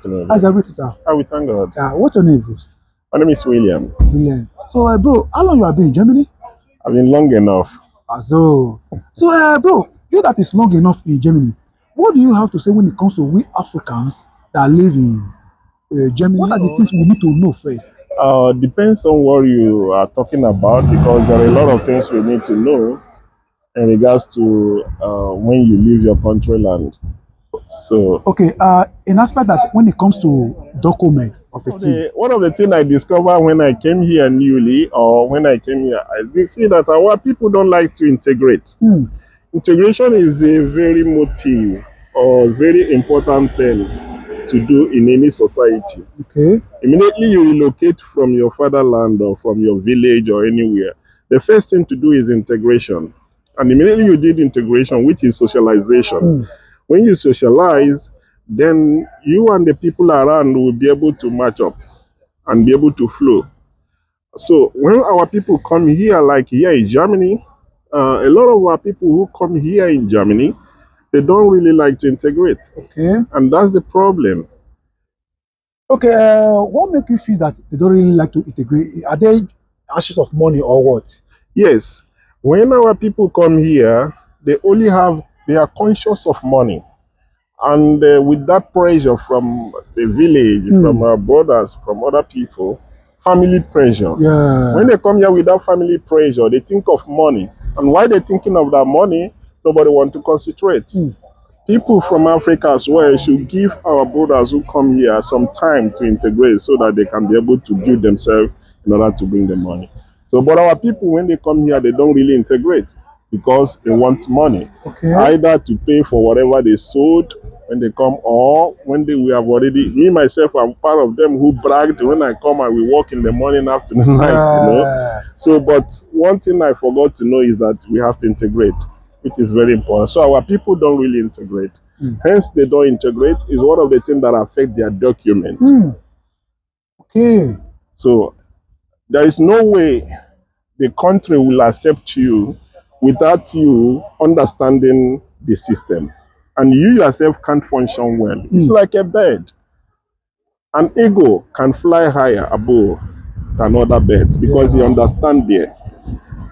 afternoon. How's everything, sir? I will thank God. What's your name, bro? My name is William. William. So, bro, how long you have been in Germany? I've been long enough. Bro, you that is long enough in Germany, what do you have to say when it comes to we Africans that live in Germany? What are the things we need to know first? Depends on what you are talking about, because there are a lot of things we need to know in regards to when you leave your country land. So, Okay, in aspect that when it comes to document of a team, one of the things I discovered when I came here newly, or when I came here, I did see that our people don't like to integrate. Integration is the very motive or very important thing to do in any society. Okay. Immediately you relocate from your fatherland or from your village or anywhere, the first thing to do is integration. And immediately you did integration, which is socialization. When you socialize, then you and the people around will be able to match up and be able to flow. So when our people come here, like here in Germany, a lot of our people who come here in Germany, they don't really like to integrate. Okay. And that's the problem. Okay, what makes you feel that they don't really like to integrate? Are they ashes of money or what? Yes. When our people come here, they are conscious of money. And with that pressure from the village, from our brothers, from other people, family pressure. Yeah. When they come here without family pressure, they think of money. And while they're thinking of that money, nobody wants to concentrate. People from Africa as well should give our brothers who come here some time to integrate so that they can be able to build themselves in order to bring the money. So, but our people, when they come here, they don't really integrate because they want money. Okay. Either to pay for whatever they sold when they come, or when we have already, me myself, I'm part of them who bragged when I come and we work in the morning, afternoon, night, you know. So, but one thing I forgot to know is that we have to integrate, which is very important. So our people don't really integrate. Hence, they don't integrate is one of the things that affect their document. Okay. So there is no way the country will accept you without you understanding the system. And you yourself can't function well. It's like a bird. An eagle can fly higher above than other birds because he understands there.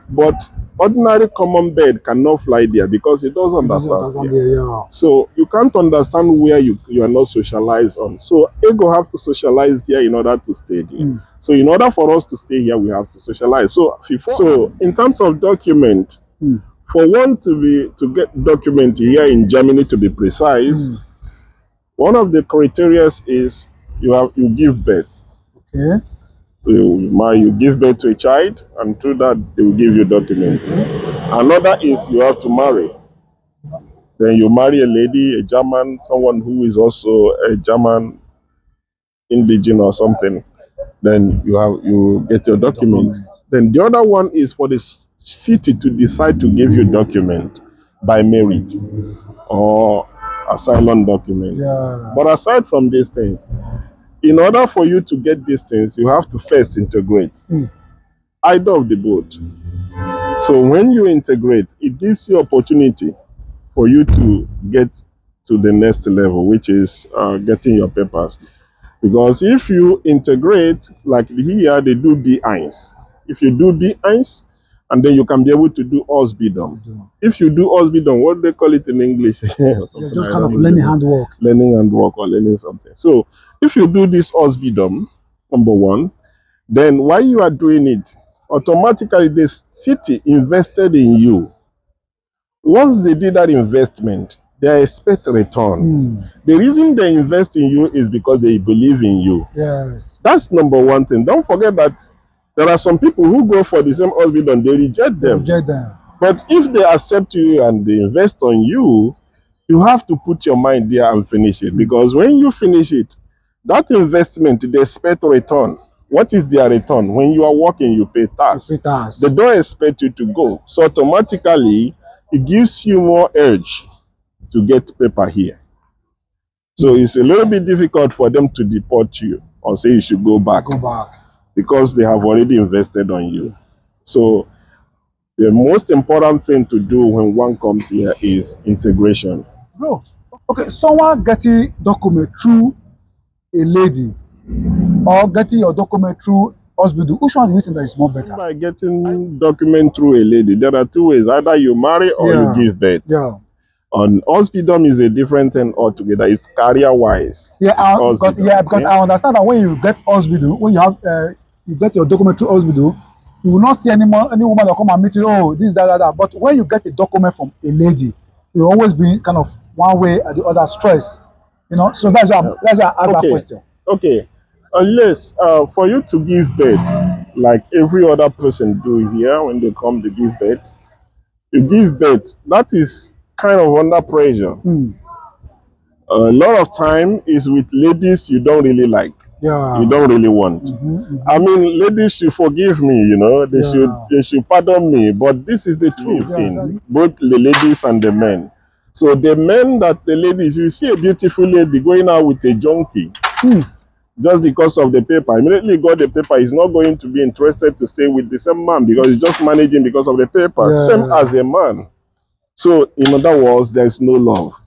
But ordinary common bird cannot fly there because it doesn't understand there. So you can't understand where you are not socialized on. So ego have to socialize there in order to stay there. So in order for us to stay here, we have to socialize. So in terms of document, for one to get document here in Germany, to be precise, one of the criteria is you give birth. Okay. So you give birth to a child, and through that they will give you document. Another is you have to marry. Then you marry a lady, a German, someone who is also a German indigenous or something. Then you get your document. Then the other one is for the city to decide to give you document by merit or asylum document. But aside from these things, in order for you to get these things, you have to first integrate. Either of the both. So when you integrate, it gives you opportunity for you to get to the next level, which is getting your papers. Because if you integrate, like here, they do B1. If you do B1, and then you can be able to do Ausbildung. If you do Ausbildung, what do they call it in English? Just kind of learning handwork. Learning handwork or learning something. So if you do this Ausbildung, number one, then while you are doing it, automatically the city invested in you. Once they did that investment, they expect a return. The reason they invest in you is because they believe in you. Yes. That's number one thing. Don't forget that there are some people who go for the same hospital and they reject them. But if they accept you and they invest on you, you have to put your mind there and finish it. Because when you finish it, that investment, they expect a return. What is their return? When you are working, you pay tax. They don't expect you to go. So automatically, it gives you more urge to get paper here. So it's a little bit difficult for them to deport you or say you should go back. Because they have already invested on you. So the most important thing to do when one comes here is integration. Bro, okay, someone getting document through a lady or getting your document through hospital? Which one do you think that is more better? By getting document through a lady, there are two ways. Either you marry or you give birth. Yeah. On hospital is a different thing altogether. It's career-wise. Yeah, because okay? I understand that when you get hospital, when you have you get your document through hospital, you will not see any woman that come and meet you. Oh, this, that. But when you get a document from a lady, you always be kind of one way or the other stress. You know, so that's why I asked that question. Okay. Unless for you to give birth, like every other person do here when they come to give birth, you give birth. That is kind of under pressure. A lot of time is with ladies you don't really like. Yeah. You don't really want. I mean, ladies should forgive me, you know, they should pardon me, but this is the truth in both the ladies and the men. So the men that the ladies, you see a beautiful lady going out with a junkie, just because of the paper, immediately got the paper, he's not going to be interested to stay with the same man because he's just managing because of the paper. Same as a man. So in other words, there's no love.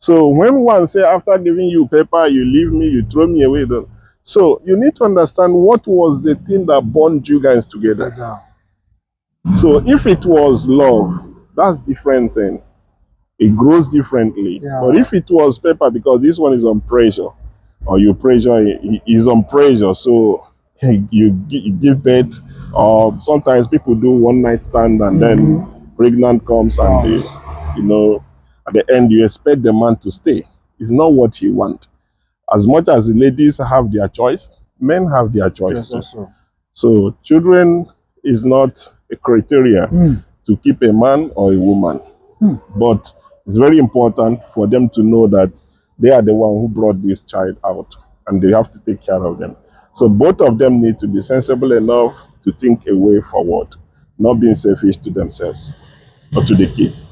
So when one say after giving you paper, you leave me, you throw me away. So you need to understand what was the thing that bond you guys together. So if it was love, that's different thing. It grows differently. But if it was paper, because this one is on pressure, or your pressure is on pressure, so you give birth, or sometimes people do one night stand and then pregnant comes and they, you know, at the end you expect the man to stay. It's not what you want. As much as the ladies have their choice, men have their choice too. So children is not a criteria to keep a man or a woman. But it's very important for them to know that they are the one who brought this child out and they have to take care of them. So both of them need to be sensible enough to think a way forward, not being selfish to themselves or to the kids.